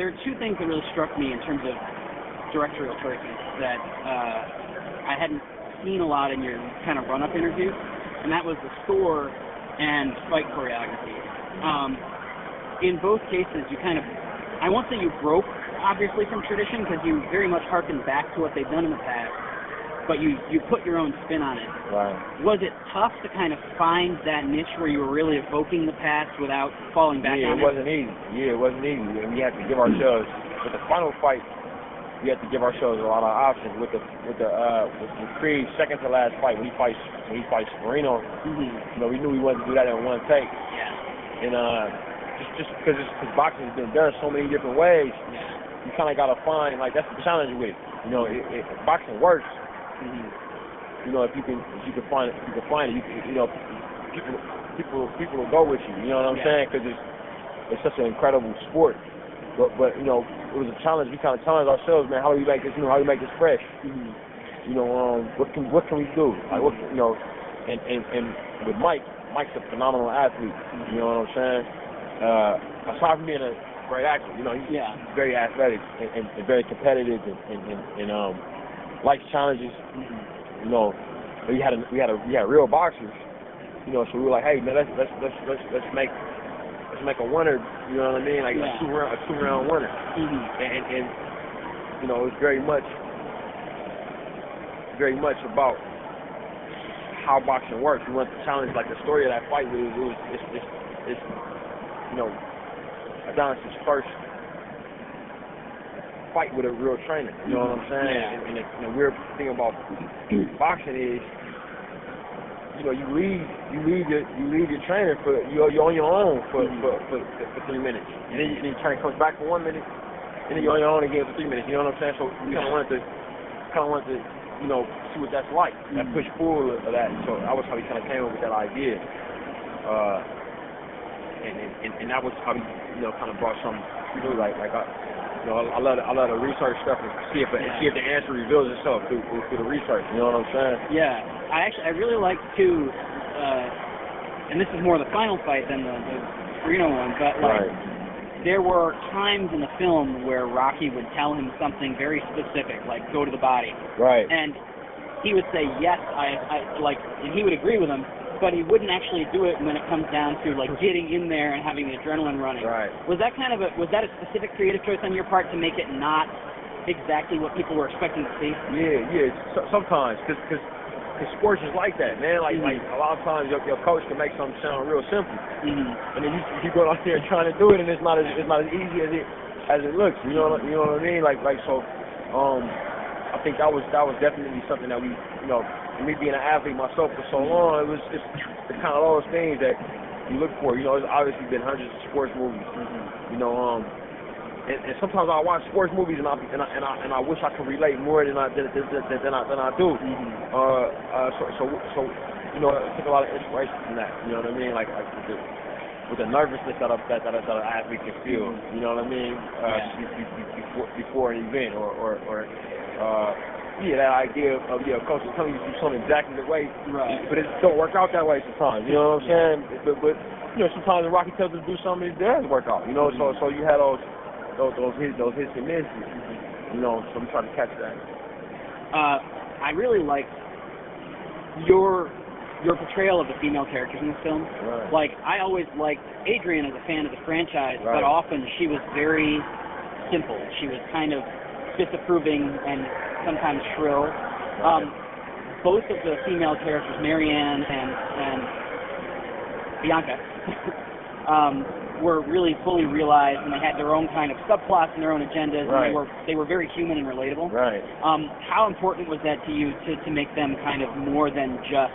there are two things that really struck me in terms of directorial choices that I hadn't seen a lot in your kind of run-up interviews, and that was the score and fight choreography. In both cases, you kind of, I won't say you broke, obviously, from tradition, because you very much harkened back to what they've done in the past, but you put your own spin on it. Right. Was it tough to kind of find that niche where you were really evoking the past without falling back on it? It wasn't easy. Yeah, it wasn't easy. And we had to give ourselves, with the final fight, we had to give ourselves a lot of options. With the Creed second to last fight, when he fights Marino, you know, we knew we wanted to do that in one take. Yeah. And just because boxing has been done so many different ways, you kind of got to find, like, that's the challenge with it. You know, if boxing works, you know, if you can find it, you know, people will go with you. You know what I'm saying? Because it's such an incredible sport. But you know, it was a challenge. We kind of challenged ourselves, man. How do we make this? You know, how do we make this fresh? You know, what can we do? Like, what, you know, and with Mike's a phenomenal athlete. You know what I'm saying? Aside from being a great actor, you know, he's very athletic and very competitive and likes challenges. You know, we had real boxers. You know, so we were like, hey man, let's make a winner. You know what I mean? Like a two round winner. And you know, it's very much about how boxing works. We want to challenge, like, the story of that fight. It's you know, Adonis's first fight with a real trainer. You know what I'm saying? And the weird thing about boxing is, you know, you leave your trainer for you're on your own for 3 minutes, and then your trainer comes back for 1 minute, and then you're on your own again for 3 minutes. You know what I'm saying? So we kind of wanted to, you know, see what that's like, that push pull of that. So that was how we kind of came up with that idea, and that was how we, you know, kind of brought something new, like you know, I love the research stuff and see if the answer reveals itself through the research. You know what I'm saying? Yeah, I really like too, and this is more the final fight than the Reno one, but like there were times in the film where Rocky would tell him something very specific, like go to the body, and he would say yes, I like, and he would agree with him. But he wouldn't actually do it when it comes down to, like, getting in there and having the adrenaline running. Was that kind of was that a specific creative choice on your part to make it not exactly what people were expecting to see? Yeah. Sometimes, because sports is like that, man. Like a lot of times your coach can make something sound real simple, and then you go out there trying to do it, and it's not as easy as it looks. You know what I mean? Like so. I think that was definitely something that we, you know, me being an athlete myself for so long, it was just the kind of those things that you look for. You know, there's obviously been hundreds of sports movies. You know, and sometimes I watch sports movies and I wish I could relate more than I do. So you know, I took a lot of inspiration from that. You know what I mean? Like with the nervousness that an athlete can feel. You know what I mean? Before an event or that idea of coach is telling you to do something exactly the way, but it don't work out that way sometimes. You know what I'm saying? But you know, sometimes when Rocky tells you to do something, it does work out. You know, so you had those hits and misses. You know, so I'm trying to catch that. I really liked your portrayal of the female characters in this film. Like, I always liked Adrian as a fan of the franchise, but often she was very simple. She was kind of disapproving and sometimes shrill. Both of the female characters, Marianne and Bianca, were really fully realized, and they had their own kind of subplots and their own agendas, and they were very human and relatable. How important was that to you to make them kind of more than just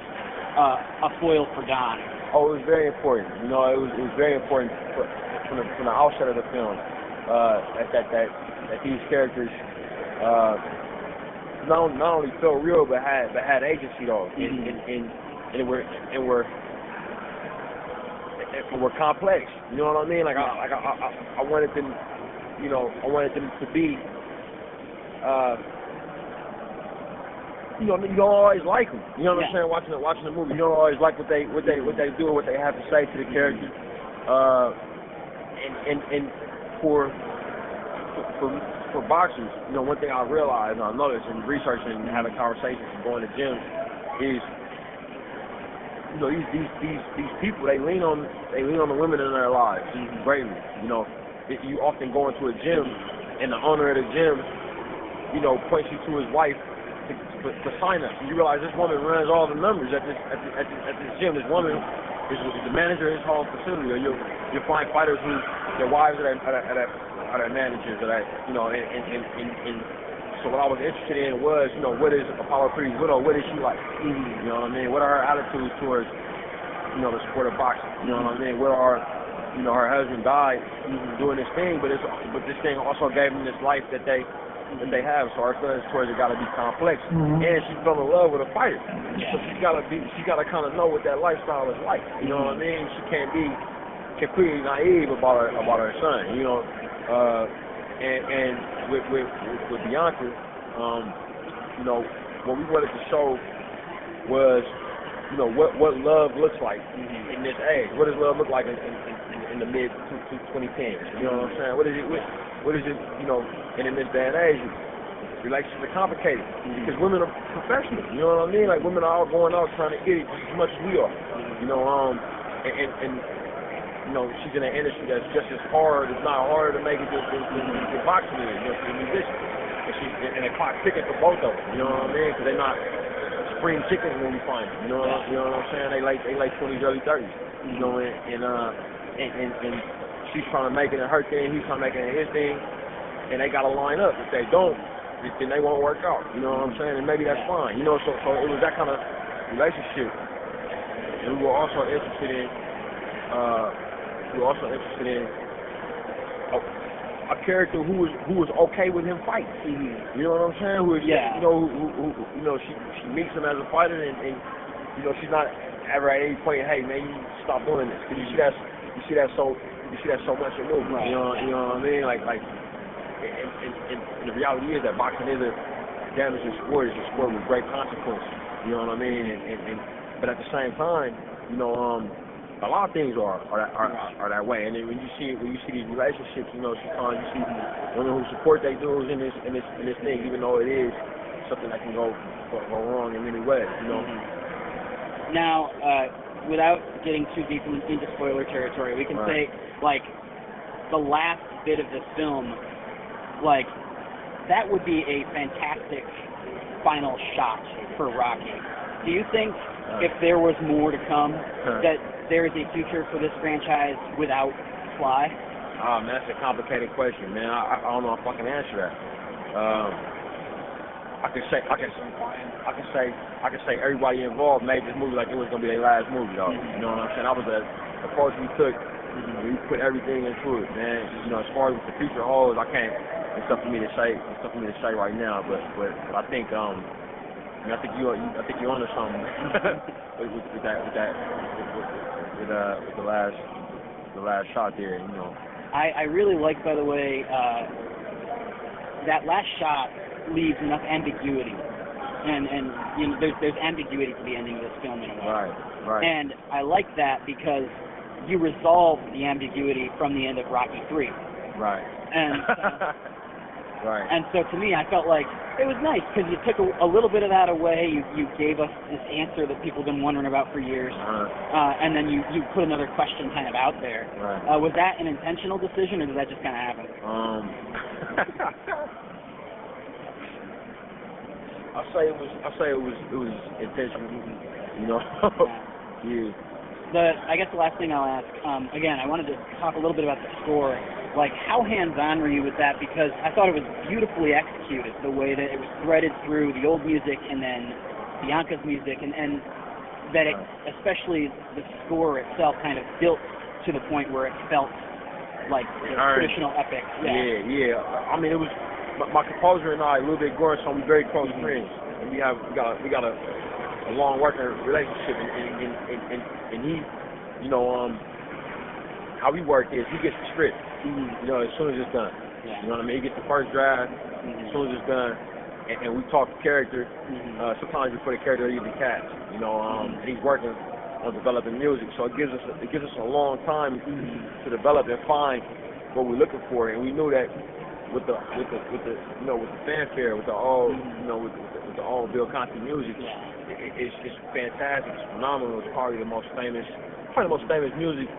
a foil for Don? Oh, it was very important. You know, it was very important from the outset of the film that these characters not only felt real but had agency though, and were complex. You know what I mean? Like I wanted them, you know, I wanted them to be. You know, you don't always like them. You know what I'm saying? Watching the movie, you don't always like what they do or what they have to say to the character. And for for boxers, you know, one thing I realized and I noticed in researching and having conversations and going to gyms is, you know, these people, they lean on the women in their lives greatly. You know, you often go into a gym and the owner of the gym, you know, points you to his wife to sign up. And you realize this woman runs all the numbers at this gym. This woman is the manager of his whole facility. Or you'll find fighters who their wives are their managers, or that, you know, and so what I was interested in was, you know, what is Apollo Creed's widow? What is she like? You know what I mean? What are her attitudes towards, you know, the sport of boxing? You know what I mean? What are, you know, her husband died doing this thing, but this thing also gave them this life that they have. So her feelings towards it got to be complex, and she fell in love with a fighter. So she got to kind of know what that lifestyle is like. You know what I mean? She can't be completely naive about her son. You know. And with Bianca, you know, what we wanted to show was, you know, what love looks like in this age. What does love look like in the mid 2010s? You know what I'm saying? What is it? You know, and in this day and age, relationships are complicated because women are professionals. You know what I mean? Like, women are all going out trying to get it just as much as we are. You know, and you know, she's in an industry that's just as hard, if not harder, to make it than boxing is, you know, for the musicians. And the clock's ticking for both of them, you know what I mean? Because they're not spring chickens when we find them, you know what I'm saying? They late 20s, early 30s, you know, and she's trying to make it in her thing, he's trying to make it in his thing, and they got to line up. If they don't, then they won't work out, you know what I'm saying? And maybe that's fine, you know, so it was that kind of relationship. And we were also interested in, a character who was okay with him fighting. You know what I'm saying? Who is, you know, who you know, she meets him as a fighter, and you know, she's not ever at any point, hey man, you stop doing this, because you see that so much in movies. Right. You know what I mean? Like, and the reality is that boxing is a damaging sport. It's a sport with great consequences. You know what I mean? And but at the same time, you know, a lot of things are that way. And then when you see these relationships, you know, sometimes you see women who support their dudes in this thing, even though it is something that can go wrong in many ways, you know. Now, without getting too deep into spoiler territory, we can say, like, the last bit of this film, like, that would be a fantastic final shot for Rocky. Do you think if there was more to come, that there is a future for this franchise without Sly? Man, that's a complicated question, man. I don't know if I can answer that. I can say everybody involved made this movie like it was gonna be their last movie, though. You know what I'm saying? That was the approach we took. We put everything into it, man. You know, as far as the future holds, I can't. It's tough for me to say. It's tough for me to say right now, but I think I think you're onto something with the last shot there, you know. I really like, by the way, that last shot leaves enough ambiguity, and you know, there's ambiguity to the ending of this film in a way. Right. And I like that because you resolve the ambiguity from the end of Rocky 3. Right. And right. And so to me, I felt like it was nice because you took a little bit of that away. You gave us this answer that people have been wondering about for years, and then you put another question kind of out there. Right. Was that an intentional decision, or did that just kind of happen? I say it was intentional. You know. Yeah. I guess the last thing I'll ask, again, I wanted to talk a little bit about the score. Like, how hands-on were you with that? Because I thought it was beautifully executed, the way that it was threaded through the old music and then Bianca's music, and that it, especially the score itself, kind of built to the point where it felt like a traditional epic. Yeah. I mean, it was my composer and I, a little bit Gordon, so we're very close friends, and we got a long working relationship, and he, you know, how we work is he gets the script, you know, as soon as it's done. You know what I mean? He gets the first draft as soon as it's done, and we talk the character. Sometimes before the character even cast, you know, and he's working on developing music, so it gives us a long time to develop and find what we're looking for, and we knew that with the you know, with the fanfare, with the all you know, with the all Bill Conti music. It's fantastic. It's phenomenal. It's probably the most famous music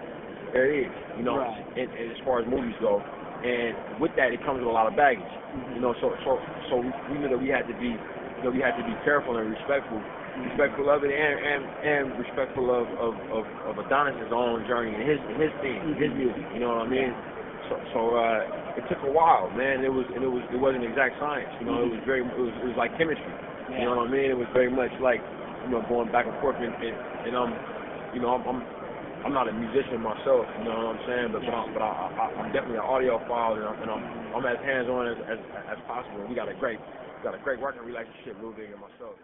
there is. You know, and as far as movies go. And with that, it comes with a lot of baggage. You know, so we knew that we had to be, you know, we had to be careful and respectful of it, and respectful of Adonis's own journey and his theme, his music. You know what I mean? So it took a while, man. It wasn't exact science. You know, it was like chemistry. You know what I mean? It was very much like, you know, going back and forth, and you know, I'm not a musician myself, you know what I'm saying, but I'm definitely an audiophile, and I'm as hands-on as possible. We got a great working relationship, Ruby and myself.